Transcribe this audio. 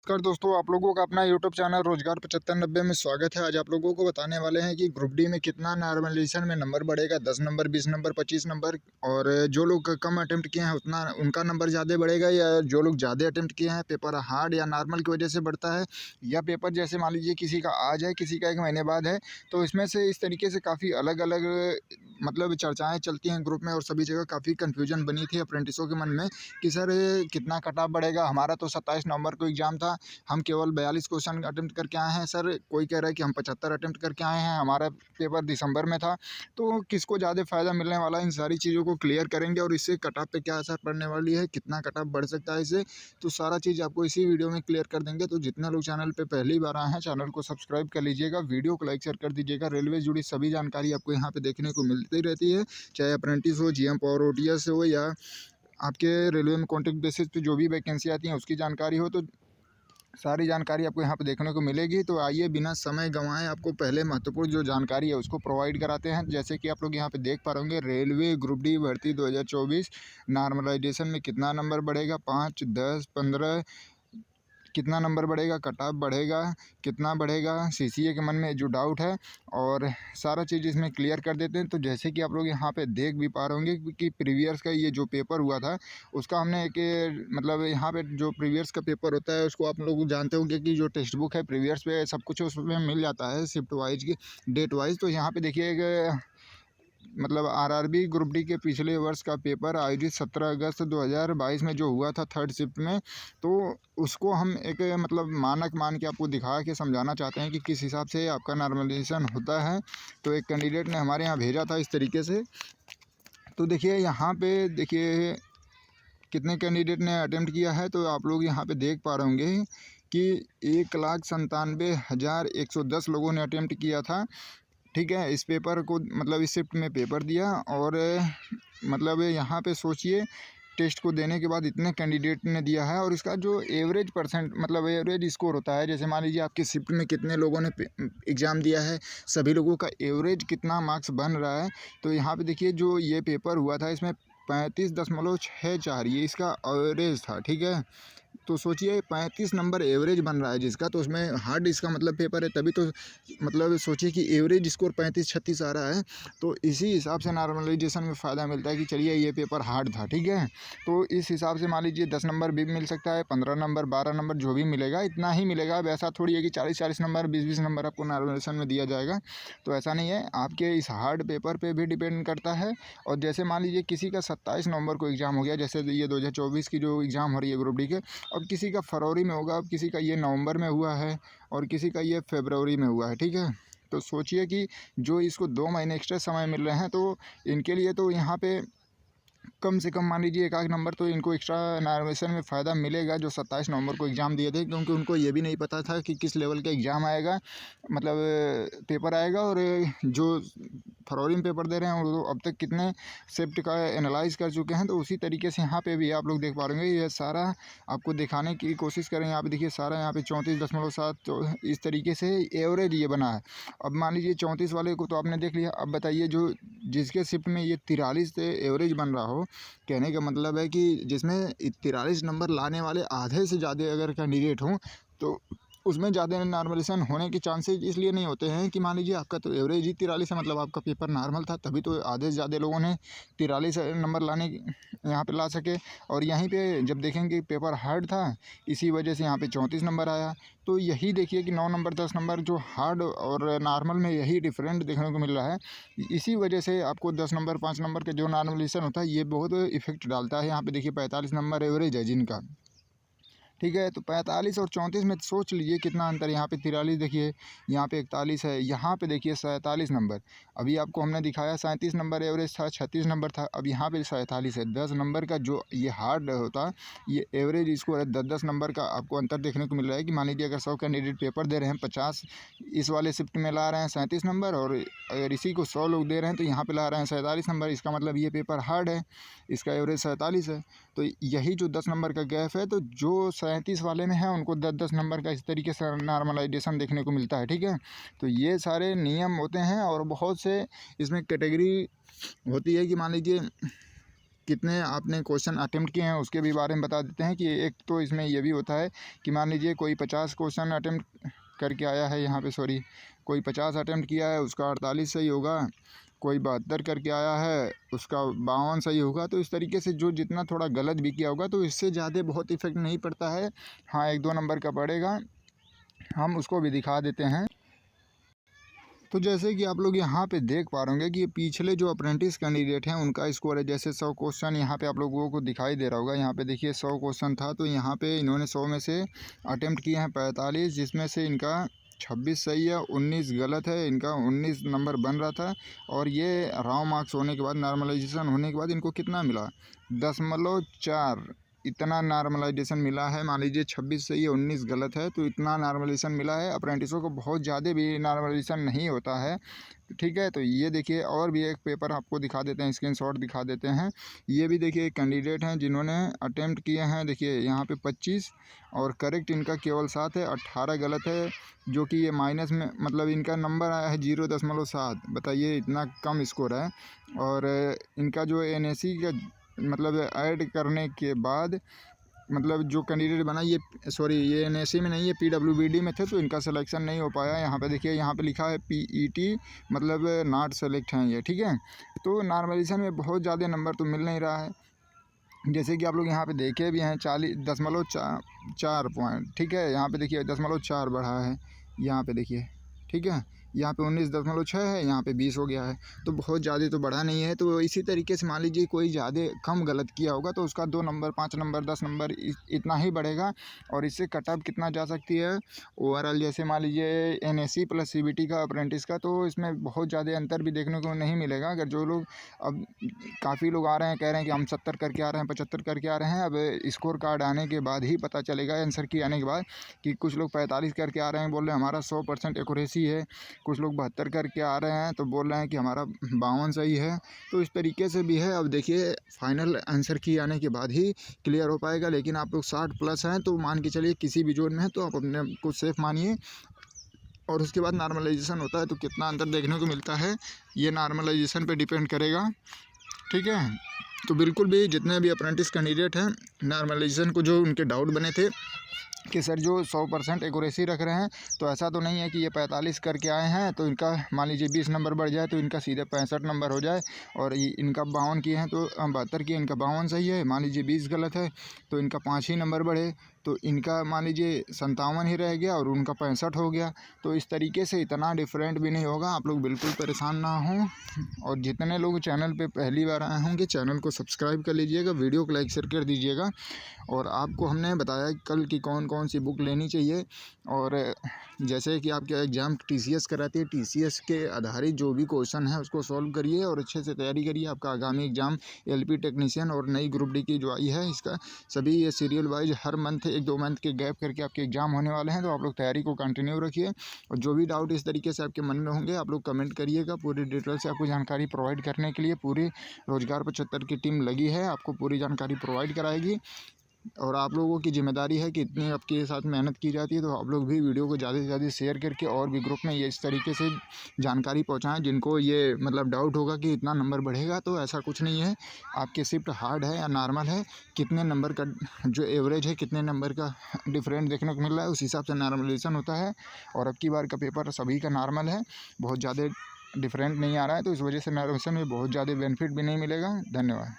नमस्कार दोस्तों, आप लोगों का अपना यूट्यूब चैनल रोजगार 7590 में स्वागत है। आज आप लोगों को बताने वाले हैं कि ग्रुप डी में कितना नॉर्मलाइजेशन में नंबर बढ़ेगा। 10 नंबर, 20 नंबर, 25 नंबर। और जो लोग कम अटेम्प्ट किए हैं उतना उनका नंबर ज़्यादा बढ़ेगा, या जो लोग ज़्यादा अटेम्प्ट किए हैं पेपर हार्ड या नॉर्मल की वजह से बढ़ता है, या पेपर जैसे मान लीजिए किसी का आज है, किसी का 1 महीने बाद है। तो इसमें से इस तरीके से काफ़ी अलग अलग मतलब चर्चाएँ चलती हैं ग्रुप में, और सभी जगह काफ़ी कन्फ्यूजन बनी थी अप्रेंटिसों के मन में कि सर कितना कट ऑफ बढ़ेगा। हमारा तो 27 नवंबर को एग्ज़ाम था, हम केवल 42 क्वेश्चन अटेम्प्ट करके आए हैं सर। कोई कह रहा है कि हम 75 अटेम्प्ट करके आए हैं, हमारा पेपर दिसंबर में था। तो किसको ज़्यादा फ़ायदा मिलने वाला है, इन सारी चीज़ों को क्लियर करेंगे, और इससे कट ऑफ पे क्या असर पड़ने वाली है, कितना कट ऑफ बढ़ सकता है इससे, तो सारा चीज़ आपको इसी वीडियो में क्लियर कर देंगे। तो जितने लोग चैनल पे पहली बार आए हैं, चैनल को सब्सक्राइब कर लीजिएगा, वीडियो को लाइक शेयर कर दीजिएगा। रेलवे से जुड़ी सभी जानकारी आपको यहाँ पे देखने को मिलती रहती है, चाहे अप्रेंटिस हो, जीएम पावर ओटीएस हो, या आपके रेलवे में कॉन्ट्रैक्ट बेसिस पे जो भी वैकेंसी आती हैं उसकी जानकारी हो, तो सारी जानकारी आपको यहाँ पे देखने को मिलेगी। तो आइए बिना समय गंवाए आपको पहले महत्वपूर्ण जो जानकारी है उसको प्रोवाइड कराते हैं। जैसे कि आप लोग यहाँ पे देख पा रहे होंगे, रेलवे ग्रुप डी भर्ती 2024 नॉर्मलाइजेशन में कितना नंबर बढ़ेगा, 5, 10, 15, कितना नंबर बढ़ेगा, कट ऑफ बढ़ेगा, कितना बढ़ेगा, सीसीए के मन में जो डाउट है, और सारा चीज़ इसमें क्लियर कर देते हैं। तो जैसे कि आप लोग यहाँ पे देख भी पा रहे होंगे कि प्रीवियस का ये जो पेपर हुआ था उसका हमने एक मतलब यहाँ पे जो प्रीवियस का पेपर होता है उसको आप लोग जानते होंगे कि जो टेक्स्ट बुक है प्रीवियस पे सब कुछ उसमें मिल जाता है, शिफ्ट वाइज की, डेट वाइज। तो यहाँ पे देखिए मतलब आरआरबी ग्रुप डी के पिछले वर्ष का पेपर आयोजित 17 अगस्त 2022 में जो हुआ था थर्ड शिफ्ट में, तो उसको हम एक मतलब मानक मान के आपको दिखा के समझाना चाहते हैं कि किस हिसाब से आपका नॉर्मलाइजेशन होता है। तो एक कैंडिडेट ने हमारे यहाँ भेजा था इस तरीके से। तो देखिए यहाँ पे देखिए कितने कैंडिडेट ने अटेम्प्ट किया है। तो आप लोग यहाँ पे देख पा रहे होंगे कि 1,97,110 लोगों ने अटेम्प्ट किया था। ठीक है, इस पेपर को मतलब इस शिफ्ट में पेपर दिया, और मतलब यहाँ पे सोचिए टेस्ट को देने के बाद इतने कैंडिडेट ने दिया है, और इसका जो एवरेज परसेंट मतलब एवरेज स्कोर होता है, जैसे मान लीजिए आपकी शिफ्ट में कितने लोगों ने एग्ज़ाम दिया है, सभी लोगों का एवरेज कितना मार्क्स बन रहा है। तो यहाँ पे देखिए जो ये पेपर हुआ था इसमें 35.64 ये इसका एवरेज था। ठीक है, तो सोचिए 35 नंबर एवरेज बन रहा है जिसका, तो उसमें हार्ड इसका मतलब पेपर है, तभी तो मतलब सोचिए कि एवरेज स्कोर 35-36 आ रहा है। तो इसी हिसाब से नॉर्मलाइजेशन में फ़ायदा मिलता है कि चलिए ये पेपर हार्ड था। ठीक है, तो इस हिसाब से मान लीजिए 10 नंबर भी मिल सकता है, 15 नंबर, 12 नंबर, जो भी मिलेगा इतना ही मिलेगा। अब ऐसा थोड़ी है कि 40-40 नंबर, 20-20 नंबर आपको नॉर्मलाइजेशन में दिया जाएगा, तो ऐसा नहीं है। आपके इस हार्ड पेपर पर भी डिपेंड करता है। और जैसे मान लीजिए किसी का 27 नवंबर को एग्ज़ाम हो गया, जैसे ये 2024 की जो एग्ज़ाम हो रही है ग्रुप डी के, अब किसी का फरवरी में होगा, अब किसी का ये नवंबर में हुआ है, और किसी का ये फरवरी में हुआ है। ठीक है, तो सोचिए कि जो इसको 2 महीने एक्स्ट्रा समय मिल रहे हैं, तो इनके लिए तो यहाँ पे कम से कम मान लीजिए 1 आध नंबर तो इनको एक्स्ट्रा नॉर्मलाइजेशन में फ़ायदा मिलेगा, जो 27 नवंबर को एग्ज़ाम दिए थे, क्योंकि उनको ये भी नहीं पता था कि किस लेवल का एग्ज़ाम आएगा, मतलब पेपर आएगा। और जो फरवरी में पेपर दे रहे हैं वो अब तक कितने शिफ्ट का एनालाइज कर चुके हैं। तो उसी तरीके से यहाँ पे भी आप लोग देख पा रहे होंगे, ये सारा आपको दिखाने की कोशिश करें। यहाँ पे देखिए सारा यहाँ पे 34.7 तो इस तरीके से एवरेज ये बना है। अब मान लीजिए 34 वाले को तो आपने देख लिया, अब बताइए जो जिसके शिफ्ट में ये 43 से एवरेज बन रहा हो, कहने का मतलब है कि जिसमें 43 नंबर लाने वाले आधे से ज़्यादा अगर कैंडिडेट हों, तो उसमें ज़्यादा नॉर्मलाइजेशन होने के चांसेस इसलिए नहीं होते हैं कि मान लीजिए आपका तो एवरेज ही 43 है, मतलब आपका पेपर नॉर्मल था, तभी तो आधे से ज़्यादा लोगों ने 43 नंबर लाने यहाँ पे ला सके। और यहीं पे जब देखेंगे पेपर हार्ड था, इसी वजह से यहाँ पे 34 नंबर आया। तो यही देखिए कि 9 नंबर 10 नंबर जो हार्ड और नॉर्मल में यही डिफरेंट देखने को मिल रहा है। इसी वजह से आपको 10 नंबर 5 नंबर का जो नॉर्मलाइजेशन होता है ये बहुत इफेक्ट डालता है। यहाँ पे देखिए 45 नंबर एवरेज है जिनका। ठीक है, तो 45 और 34 में सोच लीजिए कितना अंतर। यहाँ पे 43 देखिए, यहाँ पे 41 है, यहाँ पे देखिए 47 नंबर। अभी आपको हमने दिखाया 37 नंबर एवरेज था, 36 नंबर था, अब यहाँ पे 47 है। 10 नंबर का जो ये हार्ड होता, ये एवरेज स्कोर है 10-10 नंबर का आपको अंतर देखने को मिल रहा है। कि मान लीजिए अगर 100 कैंडिडेट पेपर दे रहे हैं, 50 इस वाले शिफ्ट में ला रहे हैं 37 नंबर, और अगर इसी को 100 लोग दे रहे हैं तो यहाँ पे ला रहे हैं 47 नंबर, इसका मतलब ये पेपर हार्ड है, इसका एवरेज 47 है। तो यही जो 10 नंबर का गैप है, तो जो 37 वाले में है उनको 10-10 नंबर का इस तरीके से नॉर्मलाइजेशन देखने को मिलता है। ठीक है, तो ये सारे नियम होते हैं, और बहुत से इसमें कैटेगरी होती है कि मान लीजिए कितने आपने क्वेश्चन अटेम्प्ट किए हैं उसके भी बारे में बता देते हैं। कि एक तो इसमें ये भी होता है कि मान लीजिए कोई 50 क्वेश्चन अटेम्प्ट करके आया है, यहाँ पे सॉरी कोई 50 अटेम्प्ट किया है उसका 48 सही होगा, कोई 72 करके आया है उसका 52 सही होगा। तो इस तरीके से जो जितना थोड़ा गलत भी किया होगा तो इससे ज़्यादा बहुत इफेक्ट नहीं पड़ता है। हाँ, 1-2 नंबर का पड़ेगा, हम उसको भी दिखा देते हैं। तो जैसे कि आप लोग यहाँ पे देख पा रहे होंगे कि ये पिछले जो अप्रेंटिस कैंडिडेट हैं उनका स्कोर है। जैसे 100 क्वेश्चन यहाँ पे आप लोगों को दिखाई दे रहा होगा। यहाँ पे देखिए 100 क्वेश्चन था, तो यहाँ पे इन्होंने 100 में से अटेम्प्ट किए हैं 45, जिसमें से इनका 26 सही है, 19 गलत है। इनका 19 नंबर बन रहा था और ये राव मार्क्स होने के बाद, नॉर्मलाइजेशन होने के बाद इनको कितना मिला, 0.4 इतना नॉर्मलाइजेशन मिला है। मान लीजिए 26 सही है, 19 गलत है, तो इतना नॉर्मलाइजेशन मिला है। अप्रेंटिसों को बहुत ज़्यादा भी नॉर्मलाइजेशन नहीं होता है, ठीक है। तो ये देखिए और भी एक पेपर आपको दिखा देते हैं, स्क्रीनशॉट दिखा देते हैं। ये भी देखिए एक कैंडिडेट हैं जिन्होंने अटेम्प्ट किए हैं, देखिए यहाँ पे 25 और करेक्ट इनका केवल 7 है, 18 गलत है, जो कि ये माइनस में मतलब इनका नंबर आया है 0.7। बताइए इतना कम स्कोर है। और इनका जो NAC का मतलब ऐड करने के बाद मतलब जो कैंडिडेट बना, ये सॉरी ये NAC में नहीं है, PWBD में थे, तो इनका सिलेक्शन नहीं हो पाया। यहाँ पे देखिए यहाँ पे लिखा है PET मतलब नॉट सेलेक्ट हैं ये, ठीक है। तो नॉर्मलाइजेशन में बहुत ज़्यादा नंबर तो मिल नहीं रहा है। जैसे कि आप लोग यहाँ पे देखे भी हैं 40.4 पॉइंट, ठीक है। यहाँ पे देखिए 0.4 बढ़ा है, यहाँ पे देखिए, ठीक है। यहाँ पे 19.6 है, यहाँ पे 20 हो गया है, तो बहुत ज़्यादा तो बढ़ा नहीं है। तो इसी तरीके से मान लीजिए कोई ज़्यादा कम गलत किया होगा तो उसका 2 नंबर, 5 नंबर, 10 नंबर इतना ही बढ़ेगा। और इससे कट ऑफ कितना जा सकती है ओवरऑल, जैसे मान लीजिए NAC प्लस CBT का अप्रेंटिस का, तो इसमें बहुत ज़्यादा अंतर भी देखने को नहीं मिलेगा। अगर जो लोग अब काफ़ी लोग आ रहे हैं कह रहे हैं कि हम 70 करके आ रहे हैं, 75 करके आ रहे हैं, अब स्कोर कार्ड आने के बाद ही पता चलेगा, आंसर की आने के बाद, कि कुछ लोग 45 करके आ रहे हैं, बोल रहे हैं हमारा 100% एक्यूरेसी है, कुछ लोग 72 करके आ रहे हैं तो बोल रहे हैं कि हमारा 52 सही है। तो इस तरीके से भी है। अब देखिए फाइनल आंसर की आने के बाद ही क्लियर हो पाएगा। लेकिन आप लोग 60 प्लस हैं तो मान के चलिए किसी भी जोन में है तो आप अपने को सेफ मानिए। और उसके बाद नॉर्मलाइजेशन होता है तो कितना अंतर देखने को मिलता है ये नॉर्मलाइजेशन पे डिपेंड करेगा, ठीक है। तो बिल्कुल भी जितने भी अप्रेंटिस कैंडिडेट हैं नॉर्मलाइजेशन को जो उनके डाउट बने थे कि सर जो 100% एक्यूरेसी रख रहे हैं, तो ऐसा तो नहीं है कि ये 45 करके आए हैं तो इनका मान लीजिए 20 नंबर बढ़ जाए तो इनका सीधे 65 नंबर हो जाए। और इनका 52 किए हैं तो 72 किए, इनका 52 सही है, मान लीजिए 20 गलत है तो इनका 5 ही नंबर बढ़े, तो इनका मान लीजिए 57 ही रह गया और उनका 65 हो गया। तो इस तरीके से इतना डिफरेंट भी नहीं होगा, आप लोग बिल्कुल परेशान ना हों। और जितने लोग चैनल पे पहली बार आए होंगे चैनल को सब्सक्राइब कर लीजिएगा, वीडियो को लाइक शेयर कर दीजिएगा। और आपको हमने बताया कल की कौन कौन सी बुक लेनी चाहिए। और जैसे कि आपके एग्ज़ाम TCS कराती है, TCS के आधारित जो भी क्वेश्चन है उसको सॉल्व करिए और अच्छे से तैयारी करिए। आपका आगामी एग्ज़ाम LP टेक्नीशियन और नई ग्रुप D की जो आई है इसका सभी ये सीरियल वाइज हर मंथ 1-2 मंथ के गैप करके आपके एग्ज़ाम होने वाले हैं। तो आप लोग तैयारी को कंटिन्यू रखिए और जो भी डाउट इस तरीके से आपके मन में होंगे आप लोग कमेंट करिएगा। पूरी डिटेल से आपको जानकारी प्रोवाइड करने के लिए पूरी रोज़गार 75 की टीम लगी है, आपको पूरी जानकारी प्रोवाइड कराएगी। और आप लोगों की जिम्मेदारी है कि इतनी आपके साथ मेहनत की जाती है, तो आप लोग भी वीडियो को ज़्यादा से ज़्यादा शेयर करके और भी ग्रुप में ये इस तरीके से जानकारी पहुंचाएं जिनको ये मतलब डाउट होगा कि इतना नंबर बढ़ेगा। तो ऐसा कुछ नहीं है, आपकी शिफ्ट हार्ड है या नॉर्मल है, कितने नंबर का जो एवरेज है, कितने नंबर का डिफरेंट देखने को मिल रहा है, उस हिसाब से नॉर्मलाइजेशन होता है। और अब की बार का पेपर सभी का नॉर्मल है, बहुत ज़्यादा डिफरेंट नहीं आ रहा है, तो इस वजह से नॉर्मलाइजेशन में बहुत ज़्यादा बेनिफिट भी नहीं मिलेगा। धन्यवाद।